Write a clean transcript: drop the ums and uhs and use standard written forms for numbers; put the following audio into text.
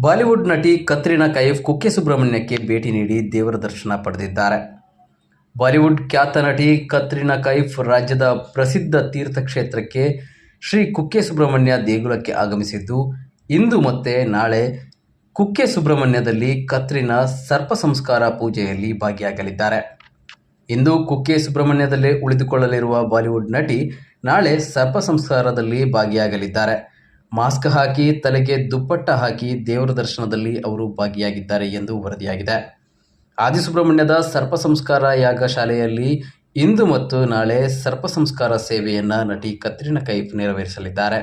Bollywood ನಟಿ ಕತ್ರಿನಾ ಕೈಫ್ ಕುಕ್ಕೆ ಸುಬ್ರಹ್ಮಣ್ಯಕ್ಕೆ ಭೇಟಿ ನೀಡಿ ದೇವರ ದರ್ಶನ ಪಡೆದಿದ್ದಾರೆ. ಬಾಲಿವುಡ್ ಖ್ಯಾತ ನಟಿ ಕತ್ರಿನಾ ಕೈಫ್ ರಾಜ್ಯದ ಪ್ರಸಿದ್ಧ ತೀರ್ಥಕ್ಷೇತ್ರಕ್ಕೆ ಶ್ರೀ ಕುಕ್ಕೆ ಸುಬ್ರಹ್ಮಣ್ಯ ದೇಗುಲಕ್ಕೆ ಆಗಮಿಸಿದ್ದು, ಇಂದು ಮತ್ತೆ ನಾಳೆ ಕುಕ್ಕೆ ಸುಬ್ರಹ್ಮಣ್ಯದಲ್ಲಿ ಕತ್ರಿನಾ ಸರ್ಪ ಸಂಸ್ಕಾರ ಪೂಜೆಯಲ್ಲಿ ಭಾಗಿಯಾಗಲಿದ್ದಾರೆ. ಇಂದು ಕುಕ್ಕೆ ಸುಬ್ರಹ್ಮಣ್ಯದಲ್ಲೇ ಉಳಿದುಕೊಳ್ಳಲಿರುವ ಬಾಲಿವುಡ್ ನಟಿ ನಾಳೆ ಸರ್ಪ ಸಂಸ್ಕಾರದಲ್ಲಿ ಭಾಗಿಯಾಗಲಿದ್ದಾರೆ. ಮಾಸ್ಕ್ ಹಾಕಿ ತಲೆಗೆ ದುಪ್ಪಟ್ಟ ಹಾಕಿ ದೇವರ ದರ್ಶನದಲ್ಲಿ ಅವರು ಭಾಗಿಯಾಗಿದ್ದಾರೆ ಎಂದು ವರದಿಯಾಗಿದೆ. ಆದಿಸುಬ್ರಹ್ಮಣ್ಯದ ಸರ್ಪ ಸಂಸ್ಕಾರ ಯಾಗ ಶಾಲೆಯಲ್ಲಿ ಇಂದು ಮತ್ತು ನಾಳೆ ಸರ್ಪ ಸಂಸ್ಕಾರ ಸೇವೆಯನ್ನು ನಟಿ ಕತ್ರಿನಾ ಕೈಫ್ ನೆರವೇರಿಸಲಿದ್ದಾರೆ.